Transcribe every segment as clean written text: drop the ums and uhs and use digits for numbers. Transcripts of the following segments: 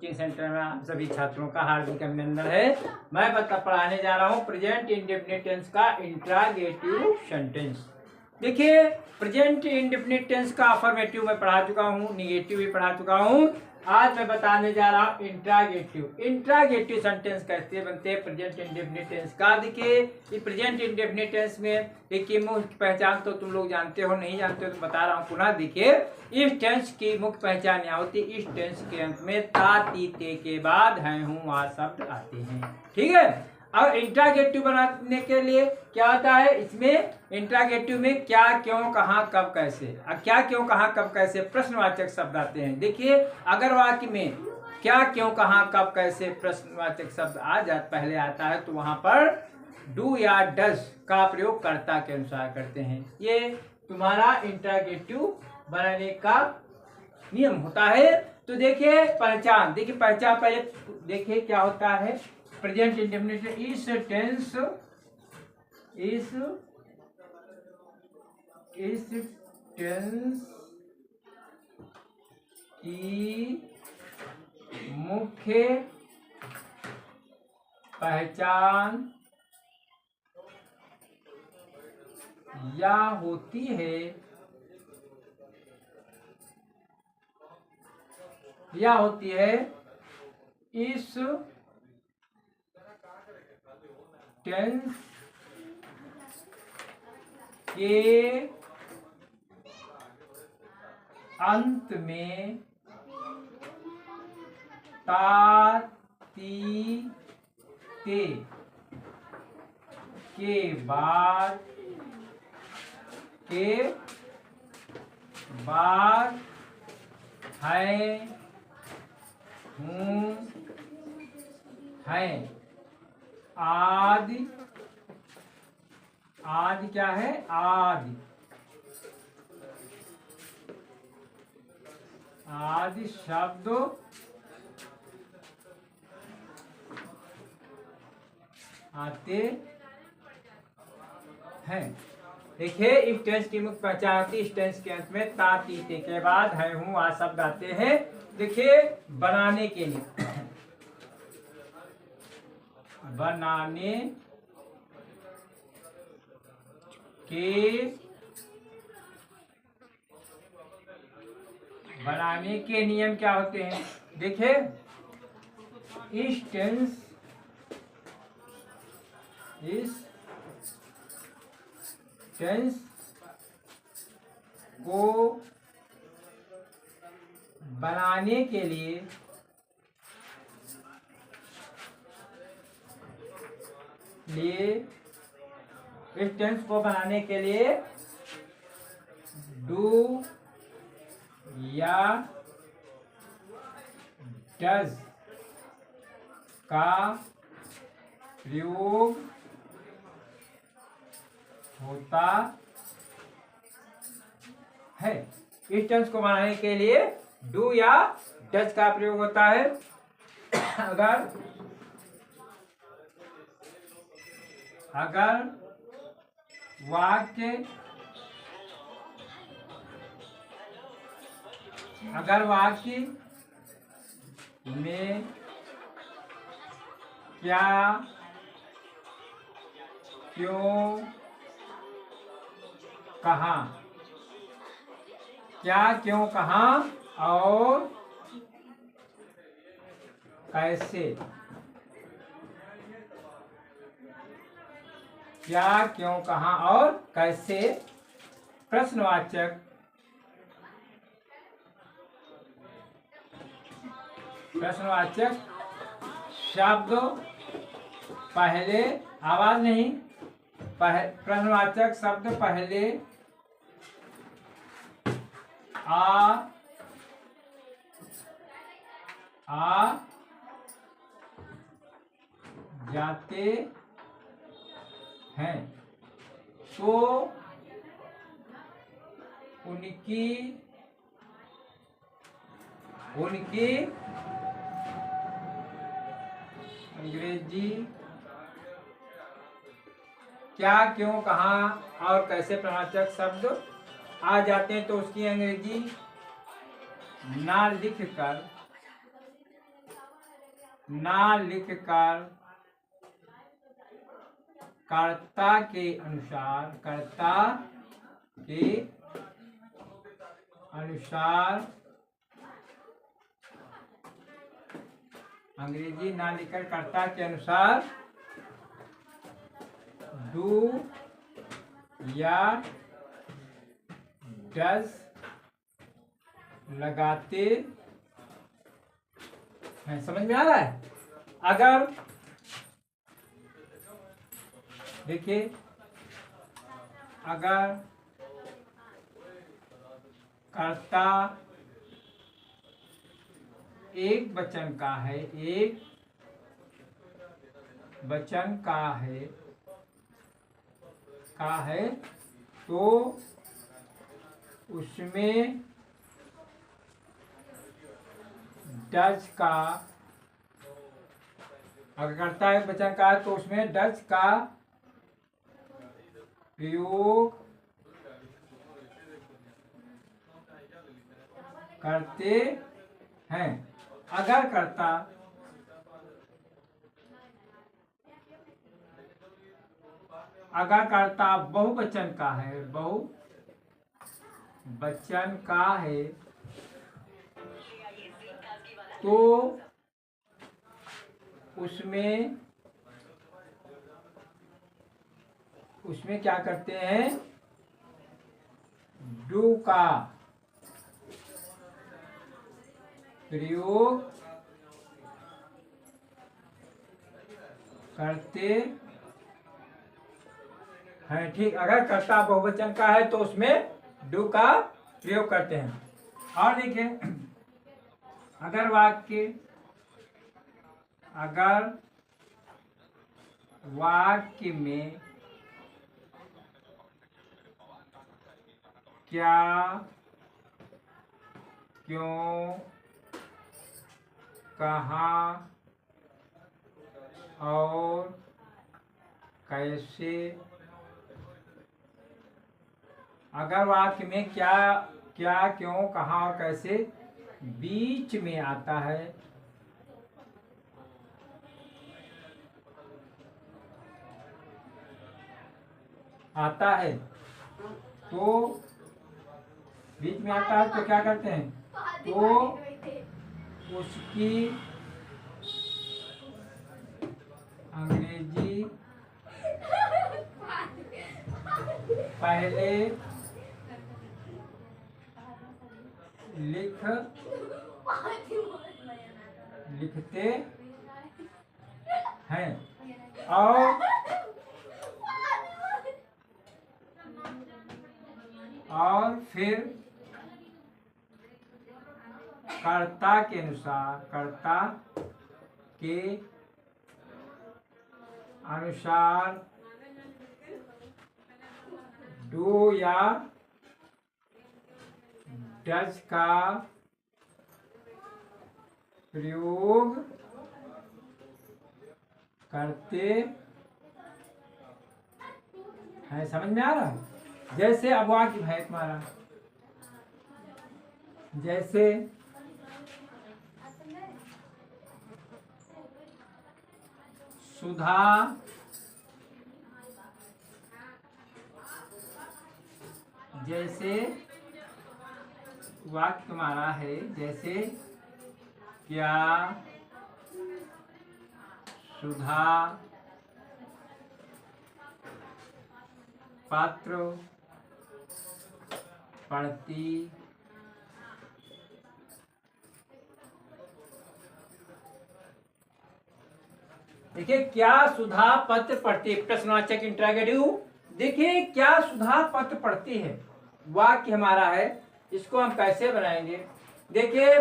Coaching centre में आप सभी छात्रों का हार्दिक अभिनंदन है। मैं पढ़ाने जा रहा हूँ प्रेजेंट इंडेफिनिट टेंस का इंट्रागेटिव सेंटेंस। देखिए, प्रेजेंट इंडेफिनिट टेंस का अफर्मेटिव मैं पढ़ा चुका हूँ, निगेटिव भी पढ़ा चुका हूँ। आज मैं बताने जा रहा हूँ इंट्रागेटिव सेंटेंस कैसे बनते हैं प्रेजेंट इंडेफिनिट टेंस का। देखिए, ये प्रेजेंट इंडेफिनिट टेंस में एक मुख्य पहचान तो तुम लोग जानते हो, नहीं जानते हो तो बता रहा हूँ पुनः। देखिए, इस टेंस की मुख्य पहचान यहाँ होती है, इस टेंस के अंत में ता ती ते के बाद है हूँ वह शब्द आते हैं। ठीक है। अब इंट्रागेटिव बनाने के लिए क्या होता है, इसमें इंट्रागेटिव में क्या, क्यों, कहाँ, कब, कैसे। अब क्या, क्यों, कहाँ, कब, कैसे प्रश्नवाचक शब्द आते हैं। देखिए, अगर वाक्य में क्या, क्यों, कहाँ, कब, कैसे प्रश्नवाचक शब्द पहले आता है तो वहां पर डू या डज का प्रयोग कर्ता के अनुसार करते हैं। ये तुम्हारा इंट्रागेटिव बनाने का नियम होता है। तो देखिए पहचान, देखिए पहचान पहले देखिए क्या होता है। प्रेजेंट इंडेफिनिट इस टेंस की मुख्य पहचान या होती है इस टेंस के अंत में ता ती ते के बाद है हूँ है आदि क्या है, आदि शब्द आते हैं। देखिए, इस टेंस की मुख्य पहचान होती है, इस टेंस के अंत में ता ती ते के बाद है हूँ आ शब्द आते हैं। देखिए, बनाने के नियम क्या होते हैं। देखिए, इस टेंस को बनाने के लिए डू या डज का प्रयोग होता है। इस टेंस को बनाने के लिए डू या डज का प्रयोग होता है। अगर वाक्य में क्या, क्यों, कहाँ और कैसे, क्या, क्यों, कहाँ और कैसे प्रश्नवाचक शब्द पहले, आवाज नहीं, प्रश्नवाचक शब्द पहले आ जाते हैं तो उनकी अंग्रेजी क्या, क्यों, कहाँ और कैसे प्रश्नवाचक शब्द आ जाते हैं तो उसकी अंग्रेजी ना लिख कर ना लिख कर कर्ता के अनुसार अंग्रेजी ना लिखकर कर्ता के अनुसार डू या डज लगाते हैं। समझ में आ रहा है? अगर देखिए, अगर कर्ता एक वचन का है तो उसमें डज का, अगर कर्ता एक वचन का है तो उसमें डज का प्रयोग करते हैं। अगर कर्ता बहुवचन का है तो उसमें क्या करते हैं? डू का प्रयोग करते हैं। ठीक, अगर कर्ता बहुवचन का है तो उसमें डू का प्रयोग करते हैं। और देखिए, अगर वाक्य में क्या, क्यों, कहाँ और कैसे, अगर वाक्य में क्या क्यों कहाँ और कैसे बीच में आता है तो बीच में आता है तो क्या करते हैं? तो उसकी अंग्रेजी पहले लिखते हैं और फिर कर्ता के अनुसार डू या डज का प्रयोग करते हैं। समझ में आ रहा है? जैसे अब वाक्य है तुम्हारा, जैसे सुधा जैसे वाक्य तुम्हारा है, जैसे क्या सुधा पत्र पढ़ती देखिए, क्या सुधा पत्र पढ़ती, प्रश्नवाचक इंट्रोगेटिव। देखिए, क्या सुधा पत्र पढ़ती है, वाक्य हमारा है। इसको हम कैसे बनाएंगे? देखिए,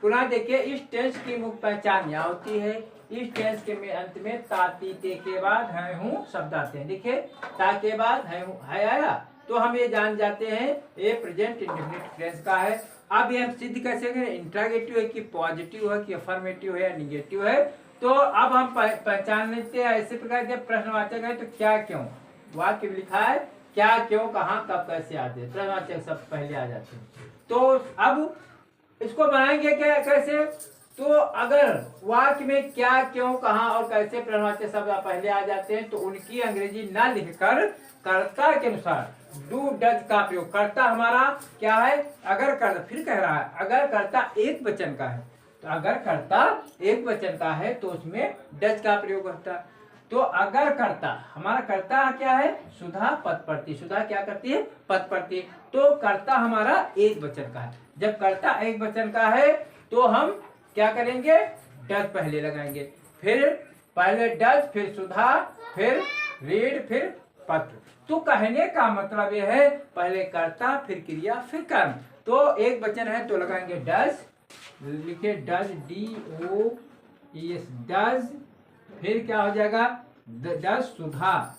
पुनः देखिए, इस टेंस की मुख्य पहचान यहाँ होती है। इस टेंस के में अंत में ता ती ते के बाद है हूँ शब्द आते हैं। देखिए, ता के बाद है आया तो हम ये जान जाते हैं ये प्रेजेंट इंडेफिनिट टेंस का है। अब ये हम सिद्ध कैसे करें? इंट्रोगेटिव है कि पॉजिटिव है कि अफर्मेटिव है या निगेटिव है। तो अब हम पहचान लेते हैं ऐसे प्रकार के प्रश्नवाचक है तो क्या क्यों, वाक्य लिखा है क्या क्यों कहाँ कब कैसे आते हैं, प्रश्नवाचक सब पहले आ जाते हैं। तो अब इसको बनाएंगे क्या, कैसे? तो अगर वाक्य में क्या, क्यों, कहाँ और कैसे प्रश्नवाचक शब्द पहले आ जाते हैं तो उनकी अंग्रेजी न लिखकर कर्ता के अनुसार डू डज का प्रयोग। कर्ता हमारा क्या है? अगर कर्ता, फिर कह रहा है अगर कर्ता एक वचन का है, तो अगर कर्ता एक वचन का है तो उसमें डज का प्रयोग होता है। तो अगर कर्ता, हमारा कर्ता क्या है? सुधा पद पढ़ती। सुधा क्या करती है? पद पढ़ती। तो कर्ता हमारा एक वचन का है। जब कर्ता एक वचन का है तो हम क्या करेंगे? डज पहले लगाएंगे, फिर पहले डज, फिर सुधा, फिर रीड, फिर पत्र। तो कहने का मतलब यह है पहले कर्ता, फिर क्रिया, फिर कर्म। तो एक वचन है तो लगाएंगे डज, लिखे डज, DOES डज। फिर क्या हो जाएगा? Does Sudha,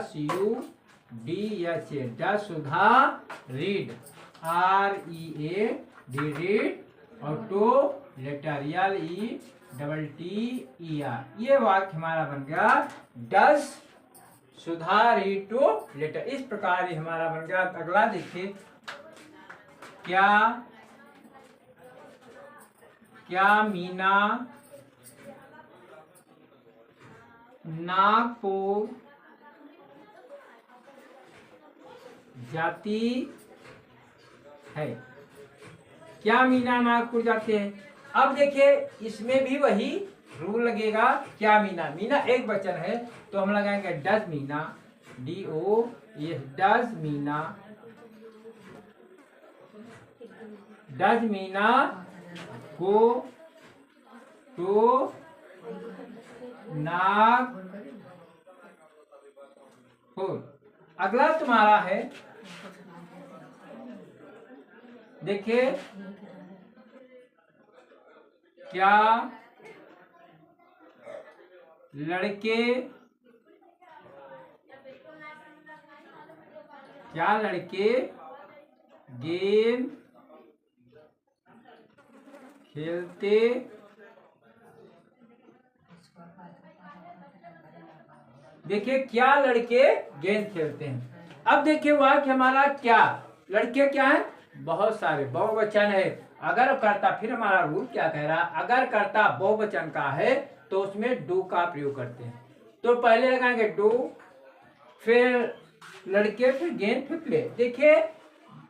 SUDHA does Sudha read, READ read, और टू लेटर LETTER। ये वाक्य हमारा बन गया does Sudha read to letter. इस प्रकार ये हमारा बन गया। अगला देखिए, क्या मीना नागपुर जाती है? क्या मीना नागपुर जाते हैं? अब देखिए इसमें भी वही रूल लगेगा। क्या मीना, मीना एक वचन है तो हम लगाएंगे does Meena, DOES does Meena, does Meena go to Nagpur. अगला तुम्हारा है, देखिए क्या लड़के गेम खेलते देखिए क्या लड़के गेंद खेलते हैं। अब देखिए वाक्य हमारा क्या, लड़के क्या है? बहुत सारे, बहुवचन है। अगर कर्ता, फिर हमारा रूल क्या कह रहा है? अगर कर्ता बहुवचन का है तो उसमें डू का प्रयोग करते हैं। तो पहले लगाएंगे डू, फिर लड़के, फिर गेंद, फिर प्ले। देखिए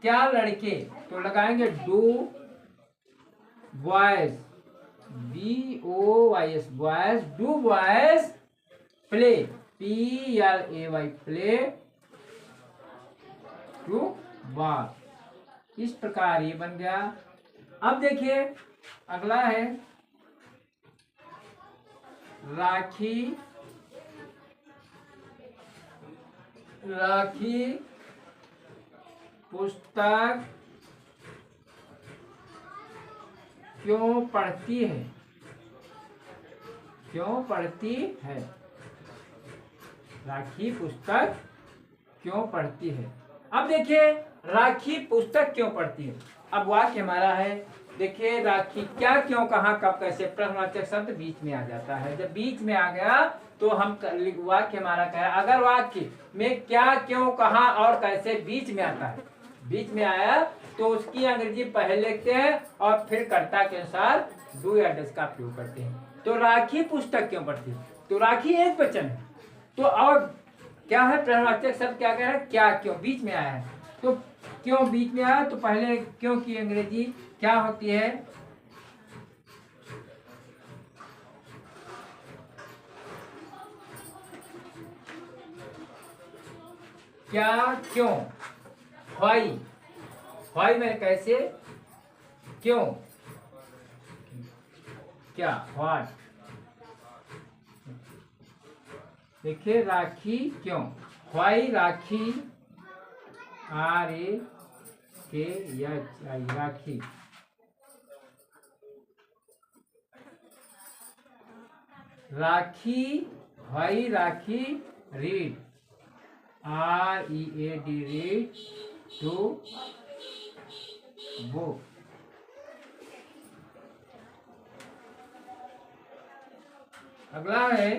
क्या लड़के तो लगाएंगे do boys, BOYS boys, do boys play, PLAY play to ball. इस प्रकार ये बन गया। अब देखिए अगला है राखी पुस्तक क्यों पढ़ती है? क्यों पढ़ती है? राखी पुस्तक क्यों पढ़ती है? अब देखिए राखी पुस्तक क्यों पढ़ती है। अब वाक्य हमारा है, देखिए राखी क्या, क्यों, कहाँ, कब, कैसे प्रश्नवाचक शब्द बीच में आ जाता है। जब बीच में आ गया तो हम वाक्य हमारा क्या है? अगर वाक्य में क्या, क्यों, कहाँ और कैसे बीच में आता है, बीच में आया तो उसकी अंग्रेजी पहले लिखते हैं और फिर कर्ता के अनुसार डू या डज का प्रयोग करते हैं। तो राखी पुस्तक क्यों पढ़ती है? तो राखी एक वचन है, तो और क्या है? प्रश्नवाचक शब्द क्या कह रहा है? क्या, क्यों बीच में आया है। तो क्यों बीच में आया तो पहले क्यों की अंग्रेजी क्या होती है? क्या, क्यों, व्हाई में कैसे, क्यों, क्या, व्हाट। देखिए राखी क्यों, why Rakhi, RAKHI Rakhi. Rakhi, why Rakhi read, READ read to book. अगला है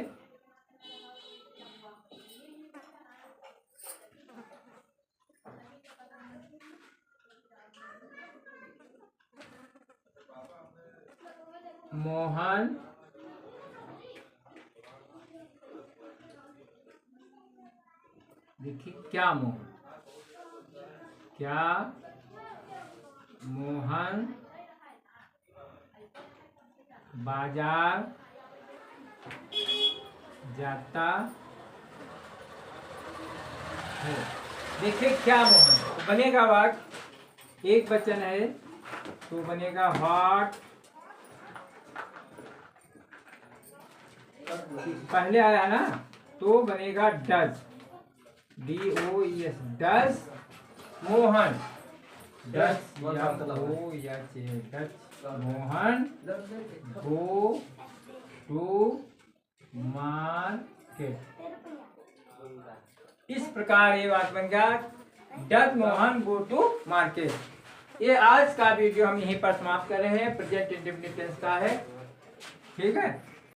देखिए क्या मोहन, क्या मोहन बाजार जाता है। देखिए क्या मोहन, तो बनेगा वाक्य, एक वचन है तो बनेगा व्हाट, पहले आया है ना तो बनेगा does, DOES, does Mohan, does Mohan go to market. इस प्रकार ये बात बन गया, does Mohan go to market. ये आज का वीडियो हम यहीं पर समाप्त कर रहे हैं, प्रेजेंट इंडेफिनिट टेंस का है, ठीक है।